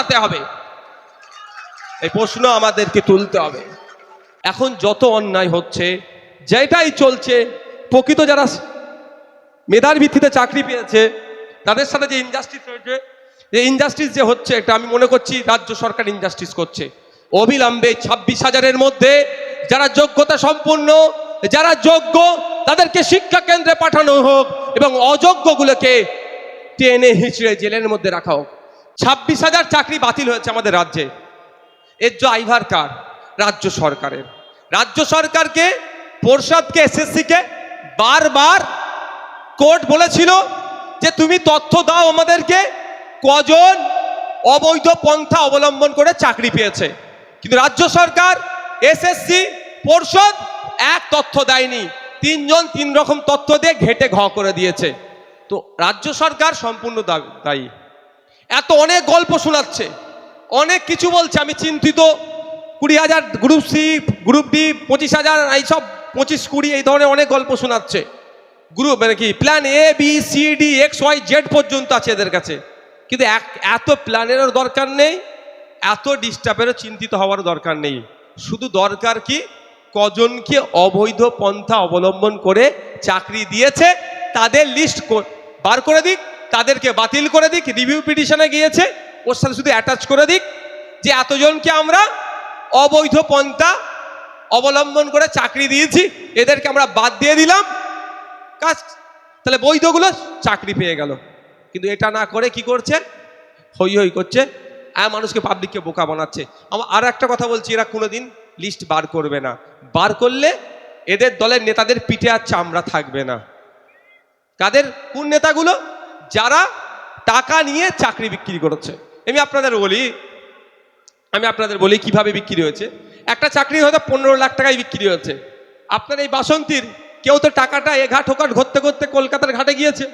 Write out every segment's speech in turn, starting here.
বাঁচাতে হবে, এই প্রশ্ন আমাদেরকে তুলতে হবে। এখন যত অন্যায় হচ্ছে, যেটাই চলছে, প্রকৃত যারা মেধার ভিত্তিতে চাকরি পেয়েছে তাদের সাথে যে ইনজাস্টিস হয়েছে, যে ইনজাস্টিস যে হচ্ছে, এটা আমি মনে করছি রাজ্য সরকার ইনজাস্টিস করছে। অবিলম্বে 26,000-এর মধ্যে যারা যোগ্যতা সম্পূর্ণ, যারা যোগ্য, তাদেরকে শিক্ষা কেন্দ্রে পাঠানো হোক এবং অযোগ্যগুলোকে টেনে হিঁচড়ে জেলের মধ্যে রাখা হোক। 26,000 চাকরি বাতিল হয়েছে আমাদের রাজ্যে। এর যে আইভার কার? রাজ্য সরকারের। রাজ্য সরকারকে, পর্ষদকে, এসএসসিকে বারবার কোর্ট বলেছিল যে তুমি তথ্য দাও আমাদেরকে কজন অবৈধ পন্থা অবলম্বন করে চাকরি পেয়েছে। কিন্তু রাজ্য সরকার, এসএসসি, পর্ষদ এক তথ্য দেয়নি, 3 জন 3 রকম তথ্য দিয়ে ঘেটে ঘ করে দিয়েছে। তো রাজ্য সরকার সম্পূর্ণ দায়ী। এত অনেক গল্প শোনাচ্ছে, অনেক কিছু বলছে, আমি চিন্তিত। 20,000 গ্রুপ সি, গ্রুপ ডি 25,000, এইসব 25-20 এই ধরনের অনেক গল্প শোনাচ্ছে। গ্রুপ মানে কি plan A B C D X Y Z পর্যন্ত আছে এদের কাছে। কিন্তু এত প্ল্যানেরও দরকার নেই, এত ডিস্টার্বেরও চিন্তিত হওয়ার দরকার নেই। শুধু দরকার কি, কজনকে অবৈধ পন্থা অবলম্বন করে চাকরি দিয়েছে তাদের লিস্ট বার করে দিক, তাদেরকে বাতিল করে দিক। রিভিউ পিটিশনে গিয়েছে, ওর সাথে শুধু অ্যাটাচ করে দিক যে এতজনকে আমরা অবৈধ পন্থা অবলম্বন করে চাকরি দিয়েছি, এদেরকে আমরা বাদ দিয়ে দিলাম, কাজ। তাহলে বৈধগুলো চাকরি পেয়ে গেল। কিন্তু এটা না করে কি করছে, হই হই করছে, মানুষকে, পাবলিককে বোকা বানাচ্ছে। আমার আর একটা কথা বলছি, এরা কোনোদিন লিস্ট বার করবে না। বার করলে এদের দলের নেতাদের পিঠে আর চামড়া থাকবে না। কাদের? কোন নেতাগুলো? যারা টাকা নিয়ে চাকরি বিক্রি করেছে। আমি আপনাদের বলি কিভাবে বিক্রি হয়েছে। একটা চাকরি হয়তো 15 লাখ টাকায় বিক্রি হয়েছে। আপনার এই বাসন্তীর কেউ তো টাকাটা এঘাট ওঘাট ঘুরতে ঘুরতে কলকাতার ঘাটে গিয়েছে,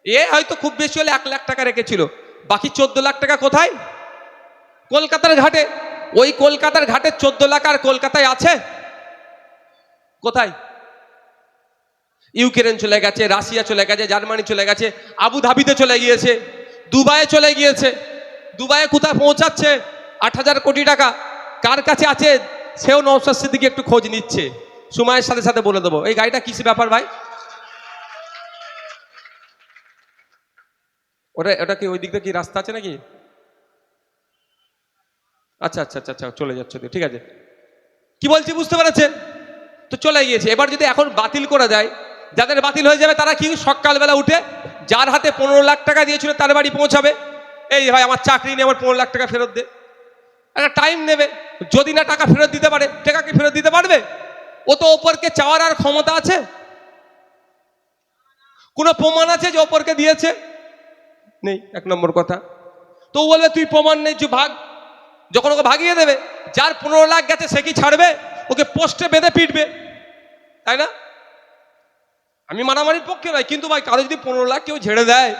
এ হয়তো খুব বেশি হলে 1 লাখ টাকা রেখেছিল, বাকি 14 লাখ টাকা কোথায়? কলকাতার ঘাটে। ওই কলকাতার ঘাটে 14 লাখ আর কলকাতায় আছে কোথায়? ইউক্রেন চলে গেছে, রাশিয়া চলে গেছে, জার্মানি চলে গেছে, আবুধাবিতে চলে গিয়েছে, দুবাইয়ে চলে গিয়েছে। দুবাইয়ে কোথায় পৌঁছাচ্ছে? 8,000 কোটি টাকা কার কাছে আছে সেও নওশাদ সিদ্দিকী একটু খোঁজ নিচ্ছে। সময়ের সাথে সাথে বলে দেবো। এই গাড়িটা কিসের ব্যাপার ভাই? ওটা কি ওই দিক দিয়ে কি রাস্তা আছে নাকি? আচ্ছা আচ্ছা আচ্ছা আচ্ছা, চলে যাচ্ছে, ঠিক আছে। কি বলছি বুঝতে পেরেছেন তো? চলে গিয়েছে। এবার যদি এখন বাতিল করে দেয়, যাদের বাতিল হয়ে যাবে তারা কি সকালবেলা উঠে যার হাতে 15 লাখ টাকা দিয়েছিল তার বাড়ি পৌঁছাবে, এই ভাই আমার চাকরি নিয়ে আমার 15 লাখ টাকা ফেরত দে। একটা টাইম নেবে, যদি না টাকা ফেরত দিতে পারে, টাকা কি ফেরত দিতে পারবে? ও তো ওপরকে চাওয়ার আর ক্ষমতা আছে? কোনো প্রমাণ আছে যে ওপরকে দিয়েছে? নেই, 1 নম্বর কথা। তো বলবে তুই প্রমাণ নেই, তুই ভাগ। যখন ওকে ভাগিয়ে দেবে, যার 15 লাখ গেছে সে কি ছাড়বে? ওকে পোস্টে বেঁধে পিটবে, তাই না? আমি মারামারির পক্ষে নয়, কিন্তু ভাই কারো যদি 15 লাখ কেউ ঝেড়ে দেয়,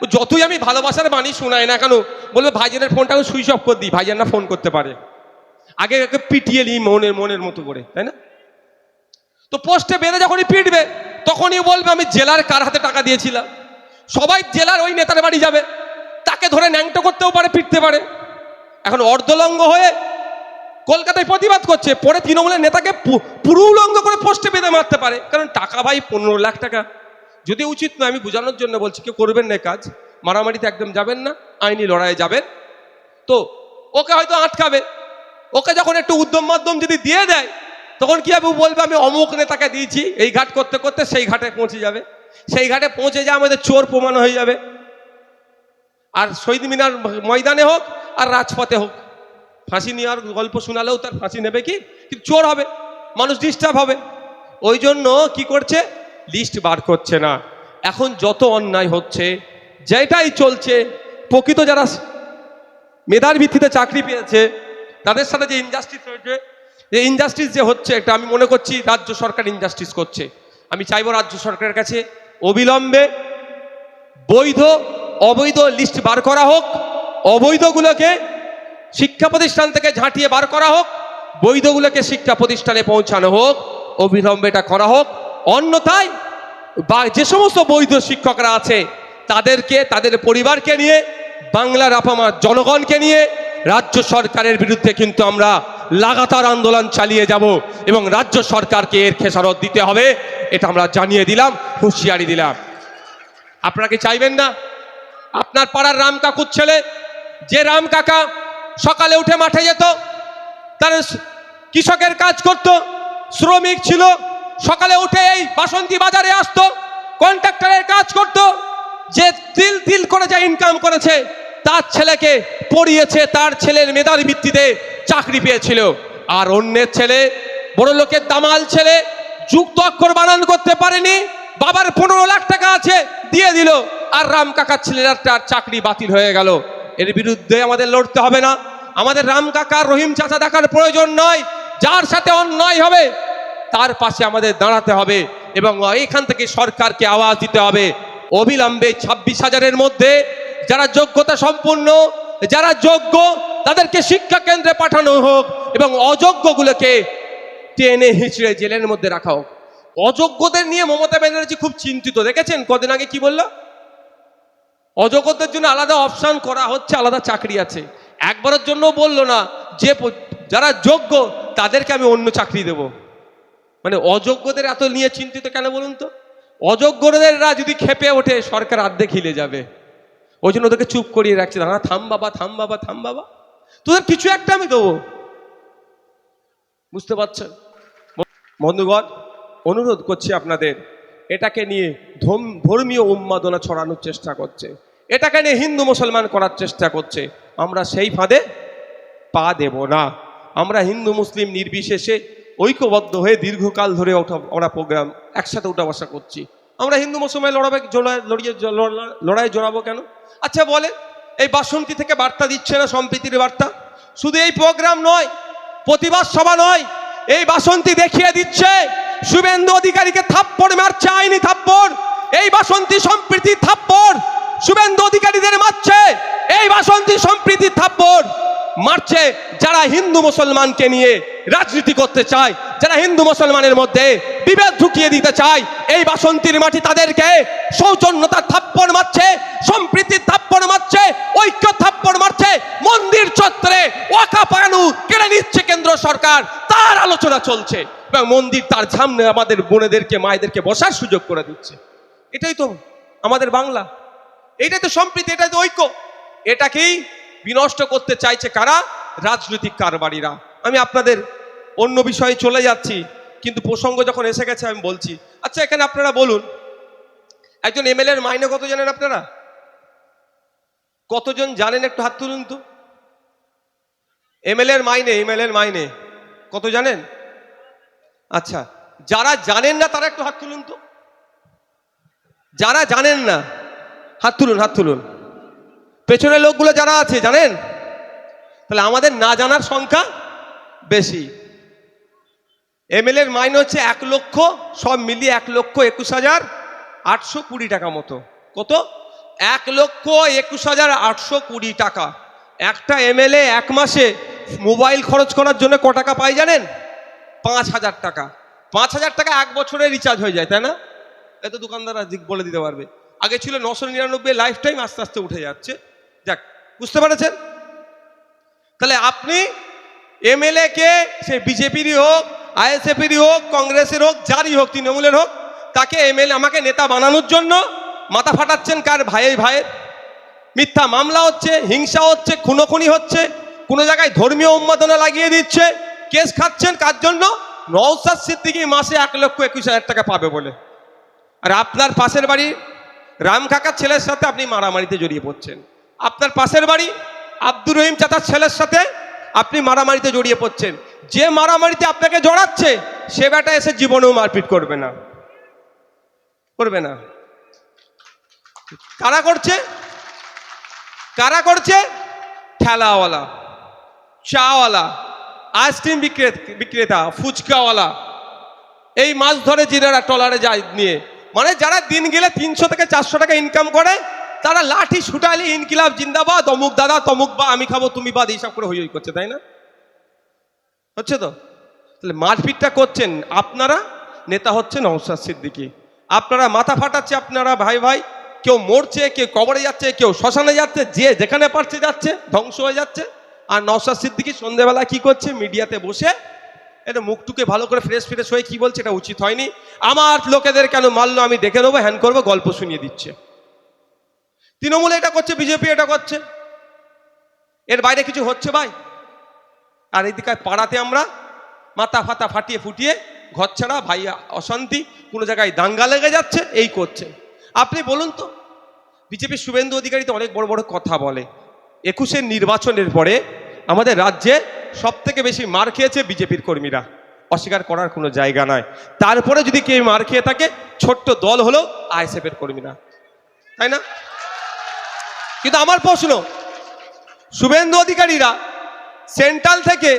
ও যতই আমি ভালোবাসার বাণী শোনাই না কেন, বলবে ভাইজানের ফোনটা আমি সুইচ অফ করে দিই, ভাইজান না ফোন করতে পারে। আগে ওকে পিটিয়ে নিই মনের মতো করে, তাই না? তো পোস্টে বেঁধে যখনই পিটবে তখনই বলবে আমি জেলার কার হাতে টাকা দিয়েছিলাম। সবাই জেলার ওই নেতার বাড়ি যাবে, তাকে ধরে ন্যাংটো করতেও পারে, পিটতে পারে। এখন অর্ধলঙ্গ হয়ে কলকাতায় প্রতিবাদ করছে, পরে তৃণমূলের নেতাকে পুরো উলঙ্গ করে পোস্টে বেঁধে মারতে পারে। কারণ টাকা ভাই 15 লাখ টাকা, যদি উচিত নয়, আমি বোঝানোর জন্য বলছি, কেউ করবেন না কাজ, মারামারিতে একদম যাবেন না, আইনি লড়াইয়ে যাবেন। তো ওকে হয়তো আটকাবে, ওকে যখন একটু উদ্যম মাধ্যম যদি দিয়ে দেয়, তখন কি হবে? বলবে আমি অমুক নেতাকে দিয়েছি, এই ঘাট করতে করতে সেই ঘাটে পৌঁছে যাবে। সেই ঘাটে পৌঁছে যা আমাদের চোর প্রমাণ হয়ে যাবে। আর শহীদ মিনার ময়দানে হোক আর রাজপথে হোক, ফাঁসি নেওয়ার গল্প শোনালেও তার ফাঁসি নেবে কি, কিন্তু চোর হবে, মানুষ ডিস্টার্ব হবে। ওই জন্য কি করছে? লিস্ট বার করছে না। এখন যত অন্যায় হচ্ছে, যেটাই চলছে, প্রকৃত যারা মেধার ভিত্তিতে চাকরি পেয়েছে তাদের সাথে যে ইনজাস্টিস হয়েছে, যে ইনজাস্টিস যে হচ্ছে, এটা আমি মনে করছি রাজ্য সরকার ইনজাস্টিস করছে। আমি চাইবো রাজ্য সরকারের কাছে অবিলম্বে বৈধ অবৈধ লিস্ট বার করা হোক, অবৈধগুলোকে শিক্ষা প্রতিষ্ঠান থেকে ঝাঁটিয়ে বার করা হোক, বৈধগুলোকে শিক্ষা প্রতিষ্ঠানে পৌঁছানো হোক, অবিলম্বে এটা করা হোক। অন্যথায় বা যে সমস্ত বৈধ শিক্ষকরা আছে তাদেরকে, তাদের পরিবারকে নিয়ে বাংলার আপামার জনগণকে নিয়ে রাজ্য সরকারের বিরুদ্ধে কিন্তু আমরা লাগাতার আন্দোলন চালিয়ে যাব এবং রাজ্য সরকারকে এর খেসারত দিতে হবে, এটা আমরা জানিয়ে দিলাম, হুঁশিয়ারি দিলাম। আপনারা কি চাইবেন না আপনার পাড়ার রাম কাকুর ছেলে, যে রাম কাকা সকালে উঠে মাঠে যেত, তার কৃষকের কাজ করত, শ্রমিক ছিল, সকালে উঠে এই বাসন্তী বাজারে আসতো, কন্ট্রাক্টরের কাজ করত, যে তিল তিল করে যা ইনকাম করেছে, তার ছেলেকে পড়িয়েছে, তার ছেলের মেধার ভিত্তিতে চাকরি পেয়েছিল, আর অন্যের ছেলে বড় লোকের দামাল ছেলে যুক্ত অক্ষর বানান করতে পারেনি, বাবার 15 লাখ টাকা আছে দিয়ে দিল, আর রাম কাকার ছেলের চাকরি বাতিল হয়ে গেল। এর বিরুদ্ধে আমাদের লড়তে হবে না? আমাদের রাম কাকার রহিম চাচা দেখার প্রয়োজন নয়, যার সাথে অন্যায় হবে তার পাশে আমাদের দাঁড়াতে হবে এবং এখান থেকে সরকারকে আওয়াজ দিতে হবে। অবিলম্বে 26,000-এর মধ্যে যারা যোগ্যতা সম্পূর্ণ, যারা যোগ্য, তাদেরকে শিক্ষা কেন্দ্রে পাঠানো হোক এবং অযোগ্যগুলোকে টেনে হিঁচড়ে জেলের মধ্যে রাখা হোক। অযোগ্যদের নিয়ে মমতা ব্যানার্জি খুব চিন্তিত, দেখেছেন কদিন আগে কি বলল? অযোগ্যদের জন্য আলাদা অপশন করা হচ্ছে, আলাদা চাকরি আছে। একবারের জন্য বললো না যে যারা যোগ্য তাদেরকে আমি অন্য চাকরি দেব। মানে অযোগ্যদের এত নিয়ে চিন্তিত কেন বলুন তো? অযোগ্যদেররা যদি খেপে ওঠে সরকার অর্ধেক হিলে যাবে, ওই জন্য ওদেরকে চুপ করিয়ে রাখছে। না, থাম বাবা, থাম বাবা, থাম বাবা, তোদের কিছু একটা আমি দেবো। বুঝতে পারছেন বন্ধুগণ? অনুরোধ করছি আপনাদের, এটাকে নিয়ে ধর্মীয় উন্মাদনা ছড়ানোর চেষ্টা করছে, এটাকে নিয়ে হিন্দু মুসলমান করার চেষ্টা করছে। আমরা সেই ফাঁদে পা দেব না। আমরা হিন্দু মুসলিম নির্বিশেষে ঐক্যবদ্ধ হয়ে দীর্ঘকাল ধরে আমরা প্রোগ্রাম একসাথে উঠা বসা করছি। আমরা হিন্দু মুসলমান লড়াই জড়াবো কেন? আচ্ছা বলে, এই বাসন্তী থেকে বার্তা দিচ্ছে না সম্প্রীতির বার্তা? শুধু এই প্রোগ্রাম নয়, প্রতিবাদ সভা নয়, এই বাসন্তী দেখিয়ে দিচ্ছে শুভেন্দু অধিকারীকে থাপ্পড় মারছে, আইনি থাপ্পড়। এই বাসন্তী সম্প্রীতি থাপ্পড় শুভেন্দু অধিকারীদের মারছে, এই বাসন্তী সম্প্রীতি থাপ্পড় মারছে যারা হিন্দু মুসলমানকে নিয়ে রাজনীতি করতে চায়, যারা হিন্দু মুসলমানের মধ্যে বিভেদ ঢুকিয়ে দিতে চায়। এই বাসন্তীর মাটি তাদেরকে সৌজন্যতার থাপ্পড় মারছে, সম্প্রীতির থাপ্পড় মারছে, ঐক্য থাপ্পড় মারছে। মন্দির চত্বরে ওয়াকফ আইন কেড়ে নিচ্ছে কেন্দ্র সরকার, তার আলোচনা চলছে এবং মন্দির তার সামনে আমাদের বোনেদেরকে মায়েদেরকে বসার সুযোগ করে দিচ্ছে। এটাই তো আমাদের বাংলা, এটাই তো সম্প্রীতি, এটাই তো ঐক্য। এটাকেই বিনষ্ট করতে চাইছে কারা? রাজনৈতিক কারবারিরা। আমি আপনাদের অন্য বিষয়ে চলে যাচ্ছি, কিন্তু প্রসঙ্গ যখন এসে গেছে আমি বলছি। আচ্ছা, এখানে আপনারা বলুন, একজন এমএলএর মাইনে কত জানেন আপনারা? কতজন জানেন? একটু হাত তুলুন তো। এমএলএর মাইনে কত জানেন? আচ্ছা, যারা জানেন না তারা একটু হাত তুলুন তো। যারা জানেন না হাত তুলুন, হাত তুলুন। পেছনের লোকগুলো যারা আছে জানেন? তাহলে আমাদের না জানার সংখ্যা বেশি। এমএলএর মাইনে হচ্ছে 1 লক্ষ, সব মিলিয়ে 1,21,820 টাকা মতো। কত? 1,21,820 টাকা। একটা এমএলএ এক মাসে মোবাইল খরচ করার জন্য ক টাকা পায় জানেন? 5,000 টাকা। 5,000 টাকা 1 বছরে রিচার্জ হয়ে যায়, তাই না? এত দোকানদাররা বলে দিতে পারবে। আগে ছিল 999 লাইফ টাইম, আস্তে আস্তে উঠে যাচ্ছে। যাক, বুঝতে পেরেছেন? তাহলে আপনি এমএলএ কে, সে বিজেপিরই হোক, আইএসএফেরই হোক, কংগ্রেসের হোক, যারই হোক, তৃণমূলের হোক, তাকে এমএলএ আমাকে নেতা বানানোর জন্য মাথা ফাটাচ্ছেন কার? ভাইয়ের। মিথ্যা মামলা হচ্ছে, হিংসা হচ্ছে, খুনোখুনি হচ্ছে, কোনো জায়গায় ধর্মীয় উন্মাদনা লাগিয়ে দিচ্ছে, কেস খাচ্ছেন কার জন্য? নওশাদ সিদ্দিকী মাসে 1,21,000 টাকা পাবে বলে। আর আপনার পাশের বাড়ি রাম কাকার ছেলের সাথে আপনি মারামারিতে জড়িয়ে পড়ছেন। আপনার পাশের বাড়ি আব্দুর রহিম চাচার ছেলের সাথে আপনি মারামারিতে জড়িয়ে পড়ছেন। যে মারামারিতে আপনাকে জড়াচ্ছে সে বেটা এসে জীবনেও মারপিট করবে না, করবে না। কারা করছে? কারা করছে? ঠেলাওয়ালা, চাওয়ালা, আইসক্রিম বিক্রেতা, ফুচকাওয়ালা, এই মাছ ধরে যারা ট্রলারে যায় নিয়ে, মানে যারা দিন গেলে 300 থেকে 400 টাকা ইনকাম করে, তারা লাঠি ছুটালে ইনকিলাব জিন্দাবাদ, অমুক দাদা তমুক বা, আমি খাবো তুমি বাদ, এইসব করে হই করছে, তাই না? হচ্ছে তো? তাহলে মারপিটটা করছেন আপনারা, নেতা হচ্ছে নওশাদ সিদ্দিকী। আপনারা মাথা ফাটাচ্ছে আপনারা ভাই, কেউ মরছে, কেউ কবরে যাচ্ছে, কেউ শ্মশানে যাচ্ছে, যে যেখানে পারছে যাচ্ছে, ধ্বংস হয়ে যাচ্ছে। আর নওশাদ সিদ্দিকী সন্ধ্যেবেলা কি করছে? মিডিয়াতে বসে এটা মুখটুকে ভালো করে ফ্রেশ হয়ে কি বলছে, এটা উচিত হয়নি, আমার লোকেদের কেন মারলো আমি দেখে নেবো, হ্যান করবো, গল্প শুনিয়ে দিচ্ছে। তৃণমূল এটা করছে, বিজেপি এটা করছে, এর বাইরে কিছু হচ্ছে ভাই? আর এইদিকে পাড়াতে আমরা মাথা ফাতা ফাটিয়ে ফুটিয়ে ঘর ছাড়া, ভাই অশান্তি, কোনো জায়গায় দাঙ্গা লেগে যাচ্ছে, এই করছে। আপনি বলুন তো, বিজেপির শুভেন্দু অধিকারী তো অনেক বড় বড় কথা বলে। 21-এর নির্বাচনের পরে আমাদের রাজ্যে সব থেকে বেশি মার খেয়েছে বিজেপির কর্মীরা, অস্বীকার করার কোনো জায়গা নয়। তারপরে যদি কেউ মার খেয়ে থাকে, ছোট্ট দল হলো আইএসএফের কর্মীরা, তাই না? কিন্তু আমার প্রশ্ন, শুভেন্দু অধিকারীরা সেন্ট্রাল থেকে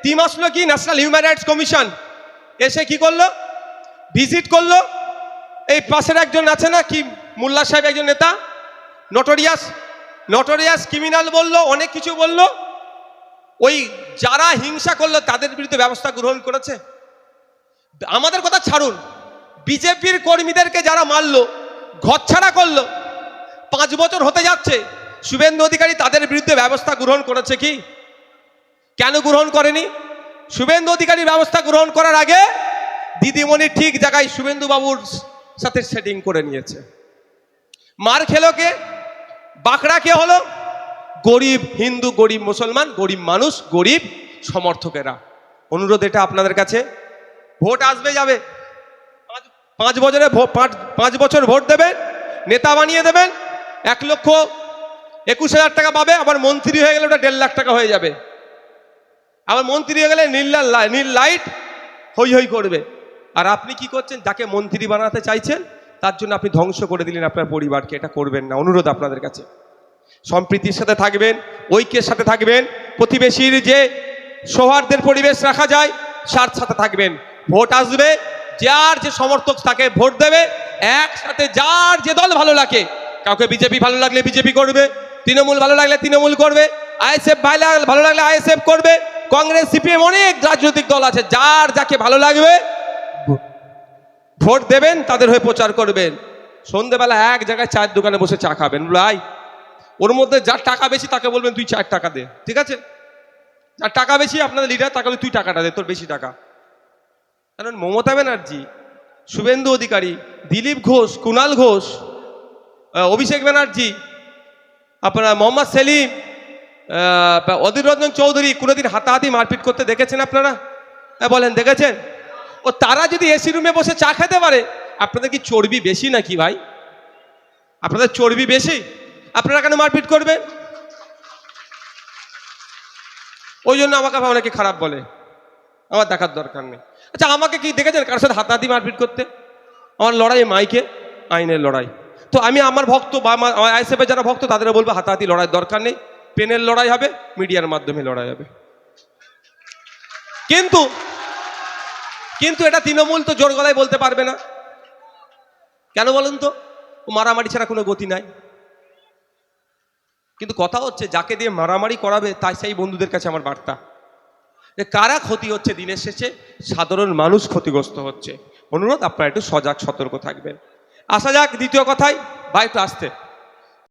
টিম আসলো কি, ন্যাশনাল হিউম্যান রাইটস কমিশন এসে কি করলো? ভিজিট করলো। এই পাশের একজন আছে না কি, মোল্লা সাহেব, একজন নেতা, নটোরিয়াস ক্রিমিনাল বললো, অনেক কিছু বললো। ওই যারা হিংসা করলো তাদের বিরুদ্ধে ব্যবস্থা গ্রহণ করেছে। আমাদের কথা ছাড়ুন, বিজেপির কর্মীদেরকে যারা মারলো, ঘরছাড়া করলো, 5 বছর হতে যাচ্ছে, শুভেন্দু অধিকারী তাদের বিরুদ্ধে ব্যবস্থা গ্রহণ করেছে কি? কেন গ্রহণ করেনি? শুভেন্দু অধিকারী ব্যবস্থা গ্রহণ করার আগে দিদিমণি ঠিক জায়গায় শুভেন্দু বাবুর সাথে সেটিং করে নিয়েছে। মার খেলো কে? বাঁকড়া কে হলো? গরিব হিন্দু, গরিব মুসলমান, গরিব মানুষ, গরিব সমর্থকেরা। অনুরোধ এটা আপনাদের কাছে, ভোট আসবে যাবে, 5 বছর ভোট দেবেন, নেতা বানিয়ে দেবেন, 1,21,000 টাকা পাবে, আবার মন্ত্রী হয়ে গেলে ওটা 1.5 লাখ টাকা হয়ে যাবে। আবার মন্ত্রী হয়ে গেলে নীল লাইট হই হই করবে। আর আপনি কি করছেন? যাকে মন্ত্রী বানাতে চাইছেন তার জন্য আপনি ধ্বংস করে দিলেন আপনার পরিবারকে। এটা করবেন না, অনুরোধ আপনাদের কাছে। সম্প্রীতির সাথে থাকবেন, ঐক্যের সাথে থাকবেন, প্রতিবেশীর যে সৌহার্দ্যের পরিবেশ রাখা যায় তার সাথে থাকবেন। ভোট আসবে, যার যে সমর্থক তাকে ভোট দেবে, একসাথে যার যে দল ভালো লাগে, কাউকে বিজেপি ভালো লাগলে বিজেপি করবে, তৃণমূল ভালো লাগলে তৃণমূল করবে, আইএসএফ ভালো লাগলে আইএসএফ করবে, কংগ্রেস, সিপিএম, অনেক রাজনৈতিক দল আছে, যার যাকে ভালো লাগবে ভোট দেবেন, তাদের হয়ে প্রচার করবেন। সন্ধ্যেবেলা এক জায়গায় চায়ের দোকানে বসে চা খাবেন, ভাই ওর মধ্যে যার টাকা বেশি তাকে বলবেন তুই 4 টাকা দে, ঠিক আছে? যার টাকা বেশি আপনাদের লিডার, তাকে তুই টাকাটা দে, তোর বেশি টাকা। কারণ মমতা ব্যানার্জি, শুভেন্দু অধিকারী, দিলীপ ঘোষ, কুণাল ঘোষ, অভিষেক ব্যানার্জি, আপনার মোহাম্মদ সেলিম, অধীর রঞ্জন চৌধুরী কোনোদিন হাতাহাতি মারপিট করতে দেখেছেন আপনারা? বলেন দেখেছেন? ও তারা যদি এসি রুমে বসে চা খেতে পারে, আপনাদের কি চর্বি বেশি নাকি ভাই? আপনাদের চর্বি বেশি? আপনারা কেন মারপিট করবেন? ওই জন্য আমাকে অনেকে খারাপ বলে, আমার দেখার দরকার নেই। আচ্ছা, আমাকে কি দেখেছেন কারোর সাথে হাতাহাতি মারপিট করতে? আমার লড়াই মাইকে, আইনের লড়াই। তো আমি আমার ভক্ত বা আমার আইএসএফের যারা ভক্ত তাদের বলবো হাতাহাতি লড়াইয়ের দরকার নেই, পেনের লড়াই হবে, মিডিয়ার মাধ্যমে লড়াই হবে। কিন্তু এটা তৃণমূল তো জোর গলায় বলতে পারবে না। কেন বলুন তো? ও মারামারি ছাড়া কোনো গতি নাই। কিন্তু কথা হচ্ছে, যাকে দিয়ে মারামারি করাবে তাই সেই বন্ধুদের কাছে আমার বার্তা, যে কারা ক্ষতি হচ্ছে দিনের শেষে, সাধারণ মানুষ ক্ষতিগ্রস্ত হচ্ছে। অনুরোধ আপনারা একটু সজাগ সতর্ক থাকবেন। আসা যাক দ্বিতীয় কথায়, ভাই একটু আসতে।